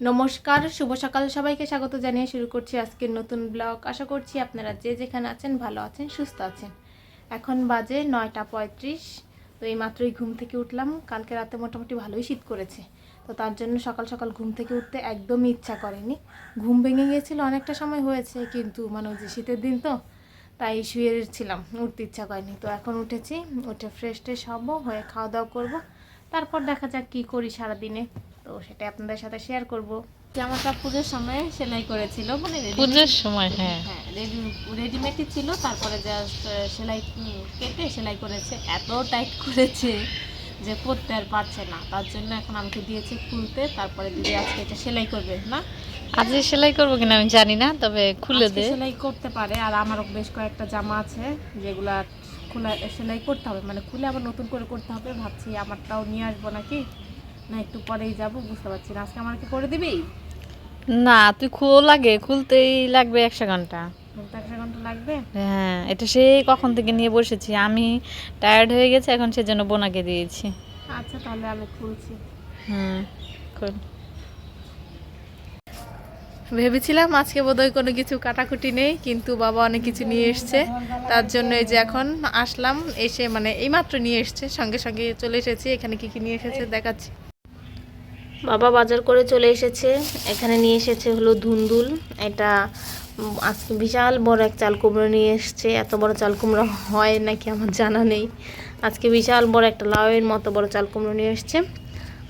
নমস্কার, শুভ সকাল সবাইকে স্বাগত জানিয়ে শুরু করছি আজকের নতুন ব্লগ। আশা করছি আপনারা যে যেখানে আছেন ভালো আছেন, সুস্থ আছেন। এখন বাজে 9:35। তো এই মাত্রই ঘুম থেকে উঠলাম। কালকে রাতে মোটামুটি ভালোই শীত করেছে, তো তার জন্য সকাল সকাল ঘুম থেকে উঠতে একদমই ইচ্ছা করেনি। ঘুম ভেঙে গিয়েছিল, অনেকটা সময় হয়েছে, কিন্তু মানে ওই যে শীতের দিন তো তাই শুয়ে ছিলাম, উঠতে ইচ্ছা করেনি। তো এখন উঠেছি, উঠে ফ্রেশ ট্রেশ হবো, হয়ে খাওয়া দাওয়া করবো, তারপর দেখা যাক কী করি সারাদিনে। তো সেটা আপনাদের সাথে শেয়ার করব। জামাটা পুজোর সময় সেলাই করেছিল, মানে পুজোর সময় হ্যাঁ রেডিমেডই ছিল, তারপরে জাস্ট সেলাই কেটে সেলাই করেছে। এত টাইট করেছে যে পরতে আর পারছে না, তার জন্য এখন আমাকে দিয়েছে খুলতে। তারপরে দিদি আজকে এটা সেলাই করবে না। আজকে সেলাই করবো কিনা আমি জানি না, তবে খুলে দে। সেলাই করতে পারে। আর আমারও বেশ কয়েকটা জামা আছে যেগুলা খোলা সেলাই করতে হবে, মানে খুলে আবার নতুন করে করতে হবে। ভাবছি আমারটাও নিয়ে আসবো নাকি, না একটু পরেই যাবো, বুঝতে পারছি না। আজকে আমার কি করে দিবি? না, তুই খোল, লাগে খুলতেই লাগবে 1 ঘন্টা। 1 ঘন্টা লাগবে? হ্যাঁ, এটা সেই কখন থেকে নিয়ে বসেছি, আমি টায়ার্ড হয়ে গেছে এখন, সেজন্য বোনাকে দিয়েছি। আচ্ছা, তাহলে আমি খুলছি। খোল। ভেবেছিলাম আজকে বোধহয় কোনো কিছু কাটাকুটি নেই, কিন্তু বাবা অনেক কিছু নিয়ে এসছে। তার জন্য এই যে এখন আসলাম, এসে মানে এইমাত্র নিয়ে এসছে, সঙ্গে সঙ্গে চলে এসেছি। এখানে কি কি নিয়ে এসেছে দেখাচ্ছি। বাবা বাজার করে চলে এসেছে। এখানে নিয়ে এসেছে হলো ধুন্দুল। এটা আজকে বিশাল বড় এক চাল কুমড়ো নিয়ে এসছে। এত বড় চাল কুমড়ো হয় নাকি আমার জানা নেই। আজকে বিশাল বড় একটা লাউয়ের মতো বড় চাল কুমড়ো নিয়ে এসছে,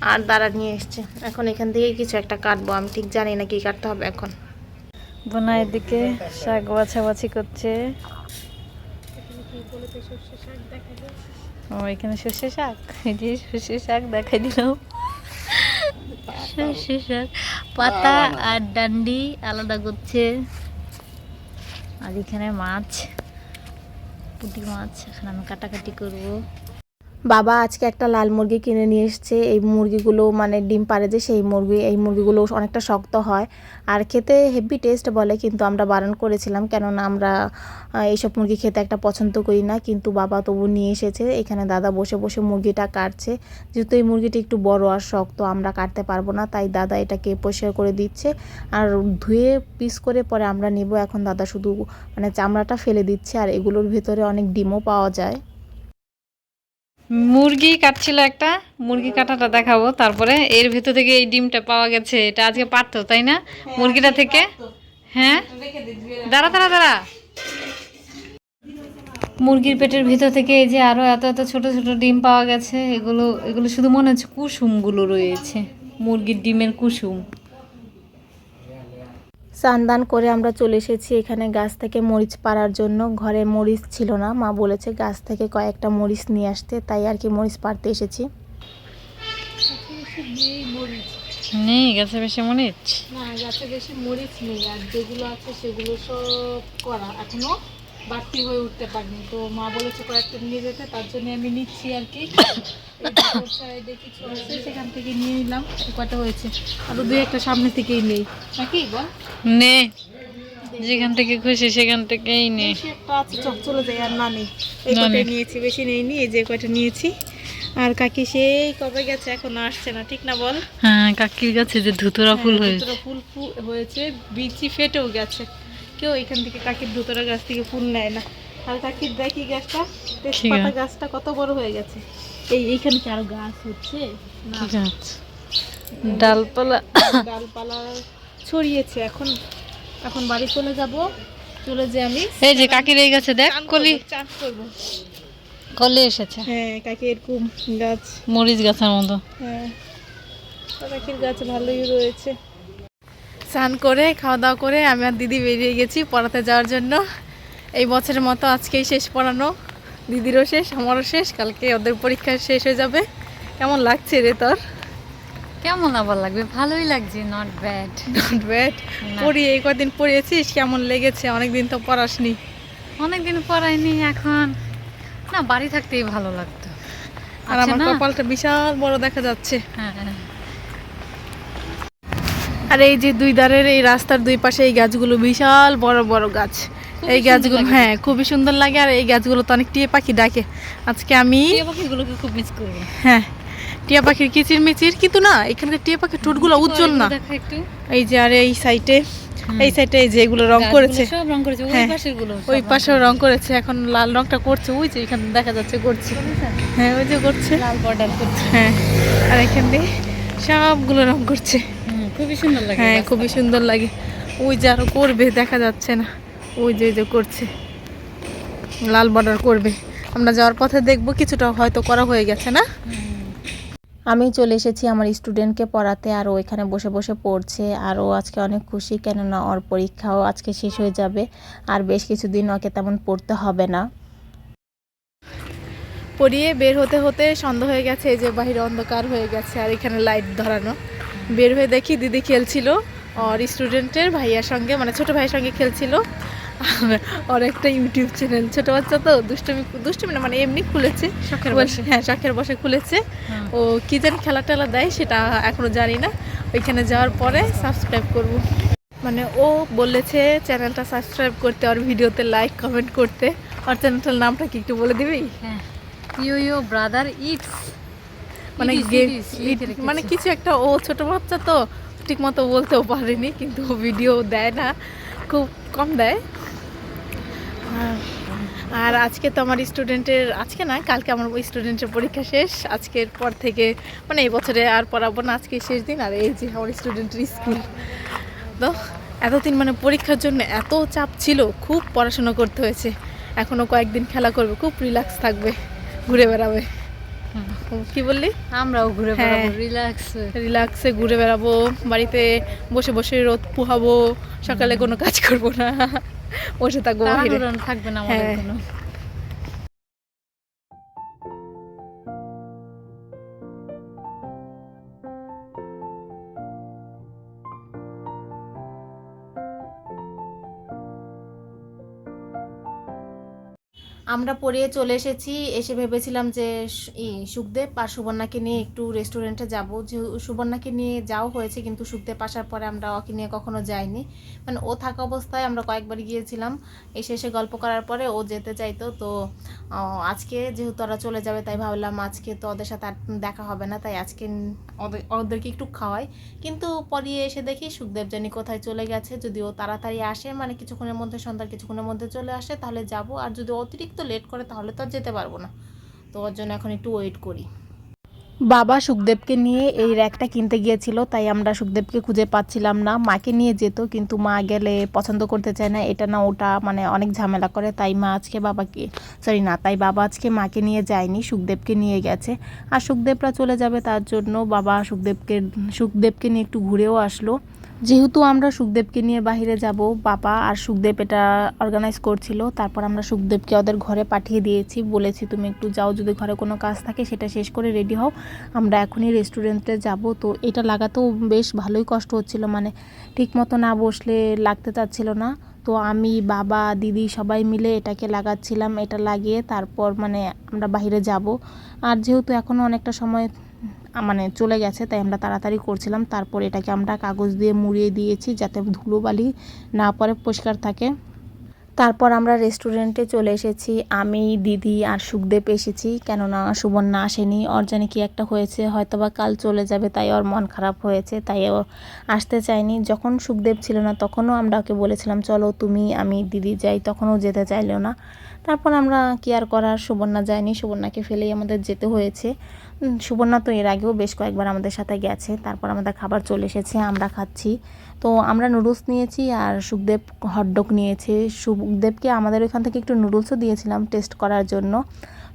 আর দাঁড়া নিয়ে এসছে। এখন এখান থেকে কিছু একটা কাটবো, আমি ঠিক জানি না কি কাটতে হবে এখন। বোনা এদিকে শাক বাছাবাছি করছে। ও, এখানে সর্ষে শাক, এই যে সর্ষে শাক দেখাই দিলাম। সর্ষে শাক পাতা আর ডান্ডি আলাদা করছে। আর এখানে মাছ, পুঁটি মাছ, এখন আমি কাটাকাটি করবো। বাবা আজকে একটা লাল মুরগি কিনে নিয়ে এসছে। এই মুরগিগুলো মানে ডিম পারে যে সেই মুরগি, এই মুরগিগুলো অনেকটা শক্ত হয় আর খেতে হেভি টেস্ট বলে, কিন্তু আমরা বারণ করেছিলাম, কেননা আমরা এইসব মুরগি খেতে একটা পছন্দ করি না। কিন্তু বাবা তবু নিয়ে এসেছে। এখানে দাদা বসে বসে মুরগিটা কাটছে। যেহেতু এই মুরগিটা একটু বড় আর শক্ত, আমরা কাটতে পারবো না, তাই দাদা এটাকে পরিষ্কার করে দিচ্ছে আর ধুয়ে পিস করে পরে আমরা নিব। এখন দাদা শুধু মানে চামড়াটা ফেলে দিচ্ছে, আর এগুলোর ভিতরে অনেক ডিমও পাওয়া যায়। মুরগি কাটছিল, একটা মুরগি কাটাটা দেখাবো, তারপরে এর ভেতর থেকে এই ডিমটা পাওয়া গেছে। এটা আজকে পারতো, তাই না? মুরগিটা থেকে। হ্যাঁ, দাঁড়া দাঁড়া দাঁড়া। মুরগির পেটের ভিতর থেকে এই যে আরো এত এত ছোট ছোট ডিম পাওয়া গেছে। এগুলো এগুলো শুধু মনে হচ্ছে কুসুমগুলো রয়েছে, মুরগির ডিমের কুসুম। স্নান করে আমরা চলে এসেছি এখানে গাছ থেকে মরিচ পাড়ার জন্য। ঘরে মরিচ ছিল না, মা বলেছে গাছ থেকে কয়েকটা মরিচ নিয়ে আসতে, তাই আর কি মরিচ পাড়তে এসেছি। নেই গাছে বেশি মরিচ? না, গাছে বেশি মরিচ নেই, আর যেগুলো আছে সেগুলো সব করা, এখনো বাড়তি হয়ে উঠতে পারিনি। তো মা বলেছে কয়েকটা নিয়ে যেতে, তার জন্য আমি নিচ্ছি আর কি। কিছু আছে সেখান থেকে নিয়ে নিলাম, কটা হয়েছে, আরো 2-1টা সামনে থেকেই নেই নাকি বল। নে, যেখান থেকে খুশি সেখান থেকেই নে। একটা আছে, চক চলে যাই, আর না নেই। এই কটা নিয়েছি, বেশি নেইনি, এই যে কয়টা নিয়েছি। আর কাকি সেই কবে গেছে, এখন আসছে না, ঠিক না বল? হ্যাঁ, কাকির গাছে যে ধুতরা ফুল হয়েছে, ধুতরা ফুল হয়েছে, বিচি ফেটেও গেছে। কেউ এখান থেকে কাকির ধুতরা গাছ থেকে ফুল নেয় না। আর কাকির দেখি গাছটা, তেজপাতা গাছটা কত বড় হয়ে গেছে। এইখানে কি আরো গাছ হচ্ছে না? ডালপালা ডালপালা ছড়িয়েছে। এখন এখন বাড়ি চলে যাব, চলে যে আমি এই যে কাকির এই গাছে দেখ কলি চাষ করবো। কলি এসেছে। হ্যাঁ, কাকি এরকম গাছ, মরিচ গাছের মতো। হ্যাঁ, কাকির গাছ ভালোই রয়েছে। স্নান করে খাওয়া দাওয়া করে আমি আর দিদি বেরিয়ে গেছি পড়াতে যাওয়ার জন্য। এই বছরের মতো আজকেই শেষ পড়ানো, দিদিরও শেষ, আমারও শেষ। কালকে ওদের পরীক্ষা শেষ হয়ে যাবে। কেমন লাগছে রে তোর? কেমন আবার লাগবে? ভালোই লাগছে, নট ব্যাড। Not bad. পড়ি এই কদিন পড়িয়েছিস, কেমন লেগেছে? অনেকদিন তো পড়াসনি। অনেকদিন পড়াইনি, এখন না বাড়ি থাকতেই ভালো লাগতো। আর আমার কপালটা বিশাল বড় দেখা যাচ্ছে। হ্যাঁ, আর এই যে দুই ধারের এই রাস্তার দুই পাশে এই গাছগুলো বিশাল বড় বড় গাছ। এই গাছগুলো হ্যাঁ খুবই সুন্দর লাগে। আর এই গাছগুলো তো অনেক টিয়া পাখি ডাকে। আজকে আমি টিয়া পাখিগুলোকে খুব মিস করব। হ্যাঁ, টিয়া পাখির কিচিরমিচির, কিন্তু না এখানকার টিয়া পাখির ঠোঁটগুলো উজ্জ্বল না। দেখো একটু এই যে আর এই সাইডে এই যে এগুলো রং করেছে, সব রং করেছে, ওই হ্যাঁ, পাশের গুলো ওই পাশেও রং করেছে, এখন লাল রংটা করছে, ওই যে এখানে দেখা যাচ্ছে করছে, হ্যাঁ ওই যে করছে লাল বর্ডার করছে। হ্যাঁ, আর এখান দিয়ে সবগুলো রং করছে, খুবই সুন্দর লাগে। হ্যাঁ খুবই সুন্দর লাগে। ওই যে আরো করবে, দেখা যাচ্ছে না, ওই যে করছে, লাল বর্ডার করবে। আমরা যাওয়ার পথে দেখবো কিছুটা হয়তো করা হয়ে গেছে না। আমি চলে এসেছি আমার স্টুডেন্টকে পড়াতে, আর ও এখানে বসে বসে পড়ছে, আর ও আজকে অনেক খুশি, কেননা ওর পরীক্ষাও আজকে শেষ হয়ে যাবে, আর বেশ কিছুদিন ওকে তেমন পড়তে হবে না। পড়িয়ে বের হতে হতে সন্ধ্যা হয়ে গেছে, এই যে বাইরে অন্ধকার হয়ে গেছে, আর এখানে লাইট ধরানো। বের হয়ে দেখি দিদি খেলছিল ওর স্টুডেন্টের ভাইয়ার সঙ্গে, মানে ছোট ভাইয়ের সঙ্গে খেলছিল। ওর একটা ইউটিউব চ্যানেল, ছোট বাচ্চা তো দুষ্টুমি না, মানে এমনি খুলেছে, হ্যাঁ শখের বসে খুলেছে। ও কি যেন খেলা টেলা দেয় সেটা এখনো জানি না, ওইখানে যাওয়ার পরে সাবস্ক্রাইব করব। মানে ও বলেছে চ্যানেলটা সাবস্ক্রাইব করতে, ওর ভিডিওতে লাইক কমেন্ট করতে। ওর চ্যানেলটার নামটা কি একটু বলে দিবি? ইয়ো ব্রাদার ইটস, মানে মানে কিছু একটা, ও ছোট বাচ্চা তো ঠিক মতো বলতেও পারেনি, কিন্তু ভিডিও দেয় না, খুব কম দেয়। আর আজকে তো আমার স্টুডেন্টের, আজকে না কালকে আমার স্টুডেন্টের পরীক্ষা শেষ। আজকের পর থেকে মানে এই বছরে আর পড়াবো না, আজকে শেষ দিন। আর এই যে আমার স্টুডেন্টের স্কুল, তো এতদিন মানে পরীক্ষার জন্য এত চাপ ছিল, খুব পড়াশোনা করতে হয়েছে। এখনও কয়েকদিন খেলা করবে, খুব রিল্যাক্স থাকবে, ঘুরে বেড়াবে। কি বললি? আমরাও ঘুরে বেড়াবো, রিল্যাক্সে ঘুরে বেড়াবো, বাড়িতে বসে বসে রোদ পোহাবো, সকালে কোনো কাজ করবো না, বসে থাকবো, থাকবে না আমাদের কোনো। আমরা পড়িয়ে চলে এসেছি, এসে ভেবেছিলাম যে সুখদেব আর সুবর্ণাকে নিয়ে একটু রেস্টুরেন্টে যাব। যে সুবর্ণাকে নিয়ে যাওয়া হয়েছে, কিন্তু সুখদেব আসার পরে আমরা ওকে নিয়ে কখনো যাইনি। মানে ও থাকা অবস্থায় আমরা কয়েকবার গিয়েছিলাম, এসে গল্প করার পরে ও যেতে চাইতো। তো আজকে যেহেতু ওরা চলে যাবে, তাই ভাবলাম আজকে তো ওদের সাথে আর দেখা হবে না, তাই আজকে ওদেরকে একটু খাওয়াই। কিন্তু পরিয়ে এসে দেখি সুখদেব জানি কোথায় চলে গেছে। যদি ও তাড়াতাড়ি আসে, মানে কিছুক্ষণের মধ্যে, সন্ধ্যার কিছুক্ষণের মধ্যে চলে আসে, তাহলে যাব। আর যদি অতিরিক্ত লেট করে তাহলে তো আর যেতে পারবো না, তো ওর জন্য এখন একটু ওয়েট করি। বাবা সুখদেবকে নিয়ে এই র্যাকটা কিনতে গিয়েছিল, তাই আমরা সুখদেবকে খুঁজে পাচ্ছিলাম না। মাকে নিয়ে যেত, কিন্তু মা গেলে পছন্দ করতে চায় না, এটা না ওটা, মানে অনেক ঝামেলা করে। তাই তাই বাবা আজকে মাকে নিয়ে যায়নি, সুখদেবকে নিয়ে গেছে। আর সুখদেবরা চলে যাবে, তার জন্য বাবা সুখদেবকে নিয়ে একটু ঘুরেও আসলো। যেহেতু আমরা সুখদেবকে নিয়ে বাইরে যাব, বাবা আর সুখদেব এটা অর্গানাইজ করছিল। তারপর আমরা সুখদেবকে ওদের ঘরে পাঠিয়ে দিয়েছি, বলেছি তুমি একটু যাও, যদি ঘরে কোনো কাজ থাকে সেটা শেষ করে রেডি হও, আমরা এখনই রেস্টুরেন্টে যাব। তো এটা লাগাতেও বেশ ভালোই কষ্ট হচ্ছিল, মানে ঠিক মতো না বসলে লাগতে চাচ্ছিল না। তো আমি, বাবা, দিদি সবাই মিলে এটাকে লাগাচ্ছিলাম। এটা লাগিয়ে তারপর মানে আমরা বাইরে যাব। আর যেহেতু এখনও অনেকটা সময় মানে চলে গেছে, তাই আমরা তাড়াতাড়ি করছিলাম। তারপর এটাকে আমরা কাগজ দিয়ে মুড়িয়ে দিয়েছি, যাতে ধুলোবালি না পড়ে, পরিষ্কার থাকে। তারপর আমরা রেস্টুরেন্টে চলে এসেছি, আমি, দিদি আর সুখদেব এসেছি, কেননা সুবর্ণা আসেনি। ওর জানি কি একটা হয়েছে, হয়তোবা কাল চলে যাবে, তাই ওর মন খারাপ হয়েছে, তাই ও আসতে চায়নি। যখন সুখদেব ছিল না তখনও আমরা ওকে বলেছিলাম চলো তুমি, আমি, দিদি যাই, তখনও যেতে চাইলো না। তারপর আমরা কি আর করার, সুবর্ণা যায়নি, সুবর্ণাকে ফেলেই আমাদের যেতে হয়েছে। সুবর্ণা তো এর আগেও বেশ কয়েকবার আমাদের সাথে গেছে। তারপর আমাদের খাবার চলে এসেছে, আমরা খাচ্ছি। তো আমরা নুডলস নিয়েছি, আর সুখদেব হটডগ নিয়েছে। সুখদেবকে আমাদের ওইখান থেকে একটু নুডলসও দিয়েছিলাম টেস্ট করার জন্য।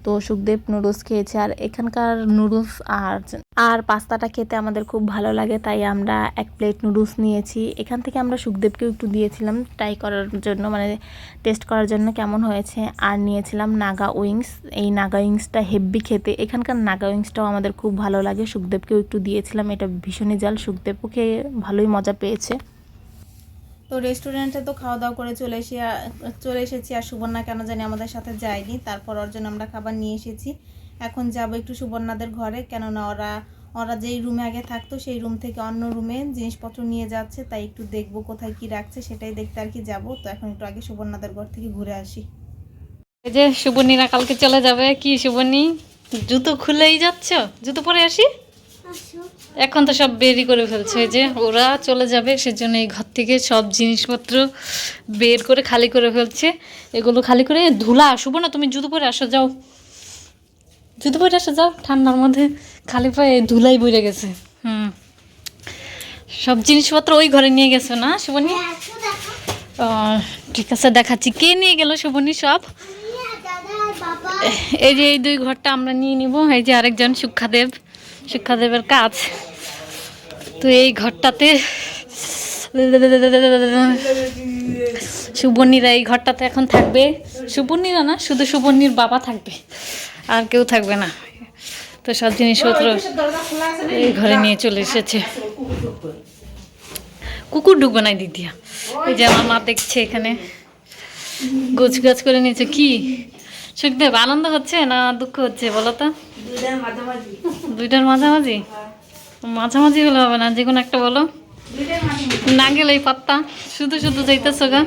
তো সুখদেব নুডলস খেয়েছে, আর এখানকার নুডলস আর পাস্তাটা খেতে আমাদের খুব ভালো লাগে, তাই আমরা 1 প্লেট নুডলস নিয়েছি। এখান থেকে আমরা সুখদেবকেও একটু দিয়েছিলাম ট্রাই করার জন্য, মানে টেস্ট করার জন্য কেমন হয়েছে। আর নিয়েছিলাম নাগা উইংস, এই নাগা উইংসটা হেভি খেতে, এখানকার নাগা উইংসটাও আমাদের খুব ভালো লাগে। সুখদেবকেও একটু দিয়েছিলাম, এটা ভীষণই জাল, সুখদেবও খেয়ে ভালোই মজা পেয়েছে। তো রেস্টুরেন্টে তো খাওয়া দাওয়া করে চলে এসেছি, আর সুবর্ণা কেন জানি আমাদের সাথে যায়নি। তারপর ওর জন্য আমরা খাবার নিয়ে এসেছি। এখন যাব একটু সুবর্ণাদের ঘরে, কেননা ওরা যেই রুমে আগে থাকতো সেই রুম থেকে অন্য রুমে জিনিসপত্র নিয়ে যাচ্ছে, তাই একটু দেখবো কোথায় কি রাখছে, সেটাই দেখতে আর কি যাবো। তো এখন একটু আগে সুবর্ণাদের ঘর থেকে ঘুরে আসি। এই যে সুবর্ণীরা কালকে চলে যাবে, কি সুবর্ণী জুতো খুলেই যাচ্ছ? জুতো পরে আসি। এখন তো সব বেরই করে ফেলছে, এই যে ওরা চলে যাবে সেজন্য এই ঘর থেকে সব জিনিসপত্র বের করে খালি করে ফেলছে। এগুলো খালি করে ধুলা আসবো না, তুমি জুতো পরে আসো, যাও জুতো পরে আসো, যাও। ঠান্ডার মধ্যে খালি পায়ে ধুলাই বইরে গেছে। সব জিনিসপত্র ওই ঘরে নিয়ে গেছে না শুভনি? ঠিক আছে, দেখাচ্ছি কে নিয়ে গেল শুভনি সব। এই যে এই দুই ঘরটা আমরা নিয়ে নিব। এই যে আরেকজন শিক্ষাদেবের কাজ। তো এই ঘরটাতে শুভনীরা এই ঘরটাতে এখন থাকবে। শুভনীরা না, শুধু শুভনীর বাবা থাকবে, আর কেউ থাকবে না। তো সব জিনিসপত্র এই ঘরে নিয়ে চলে এসেছে। কুকুর ঢুকবে না দিদিয়া। এই যে আমার মা দেখছে এখানে গোছ গাছ করে নিয়েছে। কি সুখদেব, আনন্দ হচ্ছে না দুঃখ হচ্ছে বলো তো? দুইটার মাঝামাঝি। মাঝামাঝি হলে হবে না, যে কোনো একটা বলো। না গেলে এই পাত্তা শুধু শুধু যাইতেছো গা।